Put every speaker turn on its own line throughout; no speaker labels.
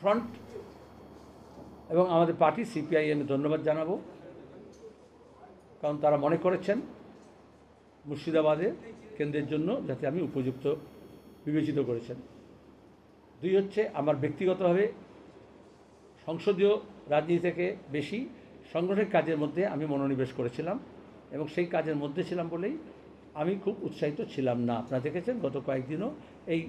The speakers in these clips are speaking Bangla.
বামফ্রন্ট এবং আমাদের পার্টি সিপিআইএম ধন্যবাদ জানাবো, কারণ তারা মনে করেছেন মুর্শিদাবাদে কেন্দ্রের জন্য যাতে আমি উপযুক্ত বিবেচিত করেছেন। দুই হচ্ছে, আমার ব্যক্তিগতভাবে সংসদীয় রাজনীতি থেকে বেশি সাংগঠনিক কাজের মধ্যে আমি মনোনিবেশ করেছিলাম এবং সেই কাজের মধ্যে ছিলাম বলেই আমি খুব উৎসাহিত ছিলাম না। আপনারা দেখেছেন গত কয়েকদিনও এই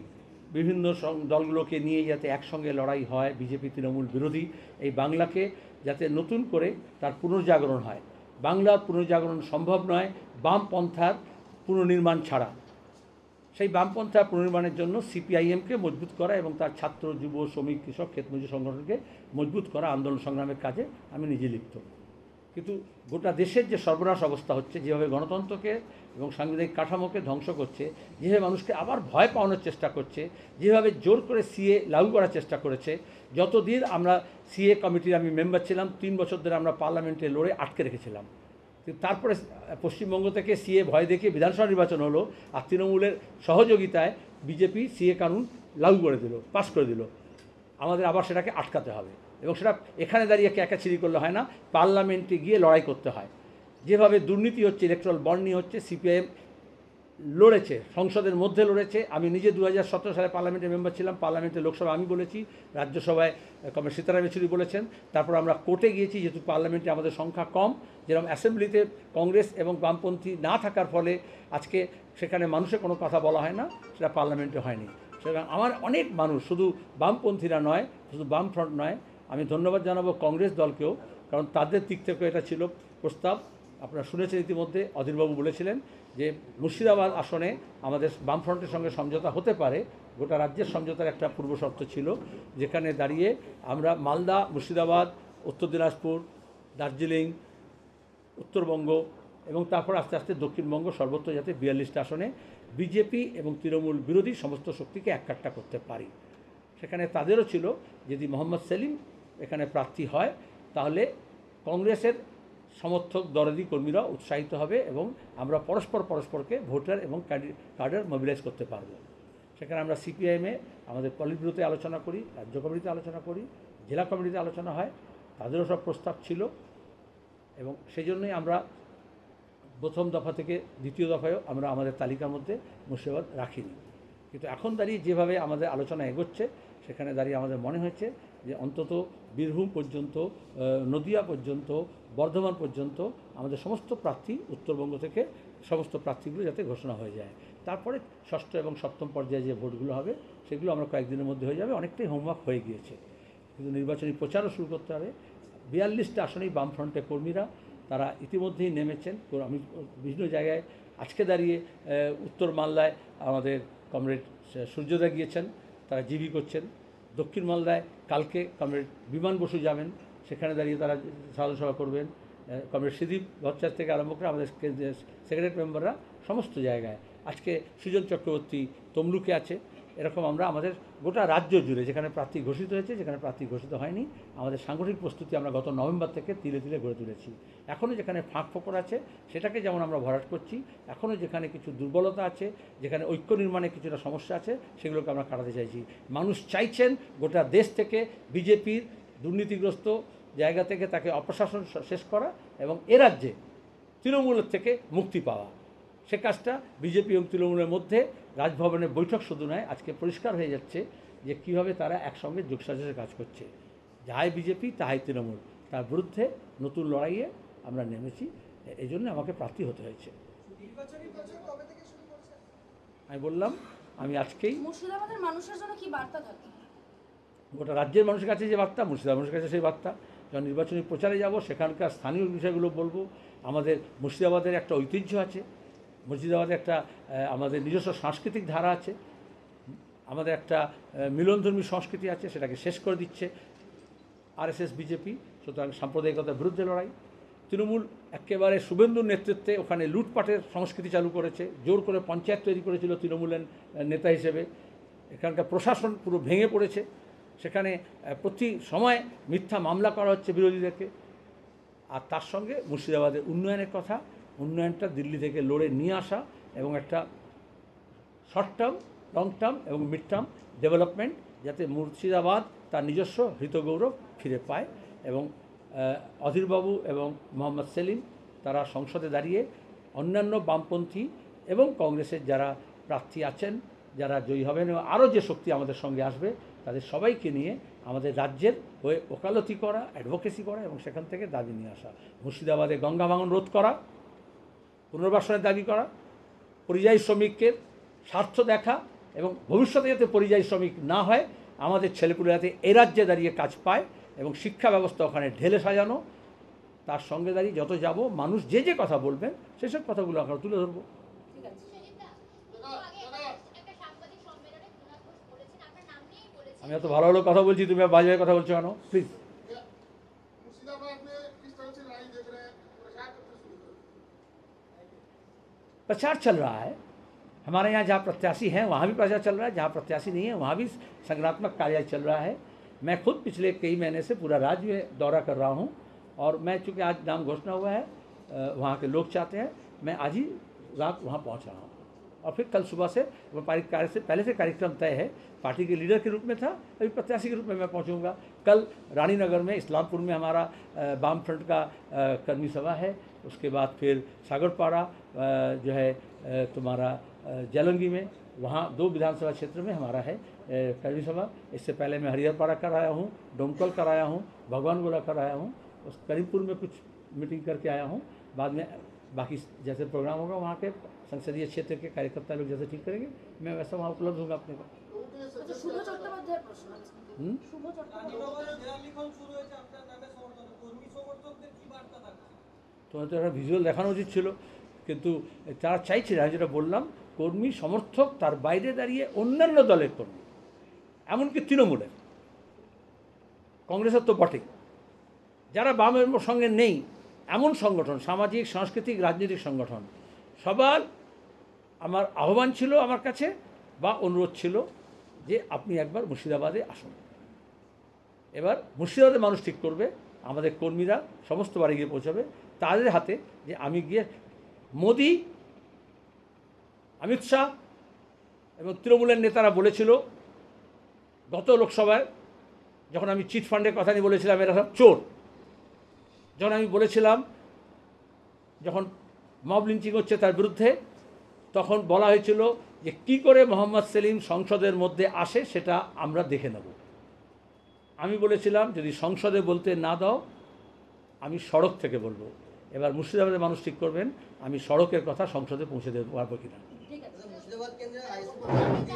বিভিন্ন দলগুলোকে নিয়ে যাতে একসঙ্গে লড়াই হয়, বিজেপি তৃণমূল বিরোধী এই বাংলাকে যাতে নতুন করে তার পুনর্জাগরণ হয়। বাংলার পুনর্জাগরণ সম্ভব নয় বামপন্থার পুনর্নির্মাণ ছাড়া। সেই বামপন্থা পুনর্নির্মাণের জন্য সিপিআইএমকে মজবুত করা এবং তার ছাত্র, যুব, শ্রমিক, কৃষক, ক্ষেতমজুর সংগঠনকে মজবুত করা, আন্দোলন সংগ্রামের কাজে আমি নিজে লিপ্ত। কিন্তু গোটা দেশের যে সর্বনাশ অবস্থা হচ্ছে, যেভাবে গণতন্ত্রকে এবং সাংবিধানিক কাঠামোকে ধ্বংস করছে, যেভাবে মানুষকে আবার ভয় পাওয়ানোর চেষ্টা করছে, যেভাবে জোর করে সিএ লাগু করার চেষ্টা করেছে, যতদিন আমরা সিএ কমিটির আমি মেম্বার ছিলাম 3 বছর ধরে আমরা পার্লামেন্টে লড়ে আটকে রেখেছিলাম। তারপরে পশ্চিমবঙ্গ থেকে সিএ ভয় দেখিয়ে বিধানসভা নির্বাচন হলো, আর তৃণমূলের সহযোগিতায় বিজেপি সিএ কানুন লাগু করে দিল, পাস করে দিল। আমাদের আবার সেটাকে আটকাতে হবে এবং সেটা এখানে দাঁড়িয়ে ক্যাকাছিরি করলে হয় না, পার্লামেন্টে গিয়ে লড়াই করতে হয়। যেভাবে দুর্নীতি হচ্ছে, ইলেকট্রাল বন্ড নিয়ে হচ্ছে, সিপিআইএম লড়েছে, সংসদের মধ্যে লড়েছে। আমি নিজে 2017 সালে পার্লামেন্টের মেম্বার ছিলাম, পার্লামেন্টে লোকসভা আমি বলেছি, রাজ্যসভায় কমরেড সীতারাম ইয়েচুরি বলেছেন, তারপর আমরা কোর্টে গিয়েছি, যেহেতু পার্লামেন্টে আমাদের সংখ্যা কম, যেরকম অ্যাসেম্বলিতে কংগ্রেস এবং বামপন্থী না থাকার ফলে আজকে সেখানে মানুষের কোনো কথা বলা হয় না, সেটা পার্লামেন্টে হয়নি। সুতরাং আমার অনেক মানুষ, শুধু বামপন্থীরা নয়, শুধু বামফ্রন্ট নয়, আমি ধন্যবাদ জানাবো কংগ্রেস দলকেও, কারণ তাদের দিক থেকে এটা ছিল প্রস্তাব। আপনারা শুনেছেন ইতিমধ্যে অধীরবাবু বলেছিলেন যে মুর্শিদাবাদ আসনে আমাদের বামফ্রন্টের সঙ্গে সমঝোতা হতে পারে। গোটা রাজ্যের সমঝোতার একটা পূর্বশর্ত ছিল, যেখানে দাঁড়িয়ে আমরা মালদা, মুর্শিদাবাদ, উত্তর দিনাজপুর, দার্জিলিং, উত্তরবঙ্গ এবং তারপর আস্তে আস্তে দক্ষিণবঙ্গ সর্বত্র যাতে 42টা আসনে বিজেপি এবং তৃণমূল বিরোধী সমস্ত শক্তিকে এককাট্টা করতে পারি। সেখানে তাদেরও ছিল যদি মোহাম্মদ সেলিম এখানে প্রার্থী হয় তাহলে কংগ্রেসের সমর্থক দরদি কর্মীরা উৎসাহিত হবে এবং আমরা পরস্পরকে ভোটার এবং কাডার মোবিলাইজ করতে পারব। সেখানে আমরা সিপিআইএমে আমাদের পলিট ব্যুরোতে আলোচনা করি, রাজ্য কমিটিতে আলোচনা করি, জেলা কমিটিতে আলোচনা হয়, তাদেরও সব প্রস্তাব ছিল এবং সেই জন্যই আমরা প্রথম দফা থেকে দ্বিতীয় দফায়ও আমরা আমাদের তালিকার মধ্যে মুর্শিদাবাদ রাখিনি। কিন্তু এখন দাঁড়িয়ে যেভাবে আমাদের আলোচনা এগোচ্ছে, সেখানে দাঁড়িয়ে আমাদের মনে হয়েছে যে অন্তত বীরভূম পর্যন্ত, নদিয়া পর্যন্ত, বর্ধমান পর্যন্ত আমাদের সমস্ত প্রার্থী, উত্তরবঙ্গ থেকে সমস্ত প্রার্থীগুলো যাতে ঘোষণা হয়ে যায়। তারপরে ষষ্ঠ এবং সপ্তম পর্যায়ে যে ভোটগুলো হবে সেগুলো আমরা কয়েকদিনের মধ্যে হয়ে যাবে, অনেকটাই হোমওয়ার্ক হয়ে গিয়েছে। কিন্তু নির্বাচনী প্রচারও শুরু করতে হবে। 42টা আসনেই বামফ্রন্টের কর্মীরা তারা ইতিমধ্যেই নেমেছেন। তো আমি বিভিন্ন জায়গায় আজকে দাঁড়িয়ে উত্তর মালদায় আমাদের কমরেড সূর্যদা গিয়েছেন, তারা জিবি করছেন। দক্ষিণ মালদায় কালকে কমরেড বিমান বসু যাবেন, সেখানে দাঁড়িয়ে তারা সাধারণ সভা করবেন। কমরেড সুদীপ ভট্টাচার্য থেকে আরম্ভ করে আমাদের সেক্রেটারি মেম্বাররা সমস্ত জায়গায়। আজকে সুজন চক্রবর্তী তমলুকে আছে। এরকম আমরা আমাদের গোটা রাজ্য জুড়ে যেখানে প্রার্থী ঘোষিত হয়েছে, যেখানে প্রার্থী ঘোষিত হয়নি, আমাদের সাংগঠনিক প্রস্তুতি আমরা গত নভেম্বর থেকে তিলে তিলে গড়ে তুলেছি। এখনও যেখানে ফাঁক ফোকর আছে সেটাকে যেমন আমরা ভরাট করছি, এখনও যেখানে কিছু দুর্বলতা আছে, যেখানে ঐক্য নির্মাণে কিছুটা সমস্যা আছে, সেগুলোকে আমরা কাটাতে চাইছি। মানুষ চাইছেন গোটা দেশ থেকে বিজেপির দুর্নীতিগ্রস্ত জায়গা থেকে তাকে অপশাসন শেষ করা এবং এ রাজ্যে তৃণমূলের থেকে মুক্তি পাওয়া। সে কাজটা বিজেপি এবং তৃণমূলের মধ্যে রাজভবনের বৈঠক শুধু নয়, আজকে পরিষ্কার হয়ে যাচ্ছে যে কীভাবে তারা একসঙ্গে যোগসাজশে কাজ করছে। যাই বিজেপি তাই তৃণমূল, তার বিরুদ্ধে নতুন লড়াইয়ে আমরা নেমেছি। এই জন্য আমাকে প্রার্থী হতে হয়েছে। আমি বললাম আমি আজকেই
মুর্শিদাবাদের মানুষের জন্য কি বার্তা থাকে?
গোটা রাজ্যের মানুষের কাছে যে বার্তা, মুর্শিদাবাদ মানুষের কাছে সেই বার্তা। যখন নির্বাচনী প্রচারে যাব সেখানকার স্থানীয় বিষয়গুলো বলবো। আমাদের মুর্শিদাবাদের একটা ঐতিহ্য আছে, মুর্শিদাবাদে একটা আমাদের নিজস্ব সাংস্কৃতিক ধারা আছে, আমাদের একটা মিলনধর্মী সংস্কৃতি আছে, সেটাকে শেষ করে দিচ্ছে আরএসএস বিজেপি। সুতরাং সাম্প্রদায়িকতার বিরুদ্ধে লড়াই। তৃণমূল একেবারে শুভেন্দুর নেতৃত্বে ওখানে লুটপাটের সংস্কৃতি চালু করেছে, জোর করে পঞ্চায়েত তৈরি করেছিল তৃণমূলের নেতা হিসেবে। এখানকার প্রশাসন পুরো ভেঙে পড়েছে, সেখানে প্রতি সময় মিথ্যা মামলা করা হচ্ছে বিরোধীদেরকে। আর তার সঙ্গে মুর্শিদাবাদের উন্নয়নের কথা, উন্নয়নটা দিল্লি থেকে লড়ে নিয়ে আসা এবং একটা শর্ট টার্ম লং টার্ম এবং মিড টার্ম ডেভেলপমেন্ট, যাতে মুর্শিদাবাদ তার নিজস্ব হৃতগৌরব ফিরে পায়। এবং অধীরবাবু এবং মোহাম্মদ সেলিম তারা সংসদে দাঁড়িয়ে অন্যান্য বামপন্থী এবং কংগ্রেসের যারা প্রার্থী আছেন, যারা জয়ী হবেন এবং আরও যে শক্তি আমাদের সঙ্গে আসবে, তাদের সবাইকে নিয়ে আমাদের রাজ্যের হয়ে ওকালতি করা, অ্যাডভোকেসি করা এবং সেখান থেকে দাবি নিয়ে আসা। মুর্শিদাবাদে গঙ্গা ভাঙন রোধ করা, পুনর্বাসনের দাবি করা, পরিযায়ী শ্রমিকের স্বার্থ দেখা এবং ভবিষ্যতে যাতে পরিযায়ী শ্রমিক না হয়, আমাদের ছেলেপুলে যাতে এ রাজ্যে দাঁড়িয়ে কাজ পায় এবং শিক্ষা ব্যবস্থা ওখানে ঢেলে সাজানো, তার সঙ্গে দাঁড়িয়ে যত যাব মানুষ যে যে কথা বলবেন সেসব কথাগুলো আমরা তুলে ধরবো।
ঠিক আছে।
আমি এত ভালো ভালো কথা বলছি, তুমি বাজে বাজে কথা বলছো কেন? প্লিজ।
मुर्शिदाबाद में किस तरह से लड़ाई देख रहे हैं, प्रचार करते शुरू करो।
प्रचार चल रहा है हमारे यहाँ, जहाँ प्रत्याशी हैं वहाँ भी प्रचार चल रहा है, जहाँ प्रत्याशी नहीं है वहाँ भी संगठनात्मक कार्य चल रहा है। मैं खुद पिछले कई महीने से पूरा राज्य में दौरा कर रहा हूँ और मैं चूँकि आज नाम घोषणा हुआ है, वहाँ के लोग चाहते हैं, मैं आज ही रात वहाँ पहुँच रहा हूँ और फिर कल सुबह से व्यापारिक कार्य से पहले से कार्यक्रम तय है। पार्टी के लीडर के रूप में था, अभी प्रत्याशी के रूप में मैं पहुंचूंगा। कल रानीनगर में, इस्लामपुर में हमारा वाम फ्रंट का कर्मी सभा है। उसके बाद फिर सागरपाड़ा जो है तुम्हारा जलंगी में, वहाँ 2 विधानसभा क्षेत्र में हमारा है कर्मी सभा। इससे पहले मैं हरिहरपाड़ा कराया हूँ, डोमकल कराया हूँ, भगवान गोला कराया हूँ, उस करीमपुर में कुछ मीटिंग करके आया हूँ। बाद में बाकी जैसे प्रोग्राम होगा वहाँ के संसदीय क्षेत्र के कार्यकर्ता लोग जैसे ठीक करेंगे, मैं वैसा वहाँ उपलब्ध होगा अपने को।
আচ্ছা, শুভ চট্টোপাধ্যায়ের প্রশ্ন আছে। শুভ
তোমার তো একটা ভিজুয়াল দেখানো উচিত ছিল, কিন্তু তারা চাইছে, আমি যেটা বললাম, কর্মী সমর্থক তার বাইরে দাঁড়িয়ে অন্যান্য দলের কর্মী, এমনকি তৃণমূলের, কংগ্রেসের তো বটেই, যারা বামের সঙ্গে নেই এমন সংগঠন, সামাজিক সাংস্কৃতিক রাজনৈতিক সংগঠন, সবার আমার আহ্বান ছিল আমার কাছে বা অনুরোধ ছিল যে আপনি একবার মুর্শিদাবাদে আসুন। এবার মুর্শিদাবাদের মানুষ ঠিক করবে, আমাদের কর্মীরা সমস্ত বাড়ি গিয়ে পৌঁছাবে, তাদের হাতে যে আমি গিয়ে মোদি, অমিত শাহ এবং তৃণমূলের নেতারা বলেছিল গত লোকসভায়, যখন আমি চিট ফান্ডের কথা নিয়ে বলেছিলাম এরা সব চোর, যখন আমি বলেছিলাম যখন মব লিঞ্চিং হচ্ছে তার বিরুদ্ধে, তখন বলা হয়েছিল যে কী করে মোহাম্মদ সেলিম সংসদের মধ্যে আসে সেটা আমরা দেখে নেব। আমি বলেছিলাম যদি সংসদে বলতে না দাও আমি সড়ক থেকে বলবো। এবার মুর্শিদাবাদের মানুষ ঠিক করবেন আমি সড়কের কথা সংসদে পৌঁছে দিতে পারবো কিনা।
ঠিক আছে।
মুর্শিদাবাদ কেন্দ্রে আইএসএফ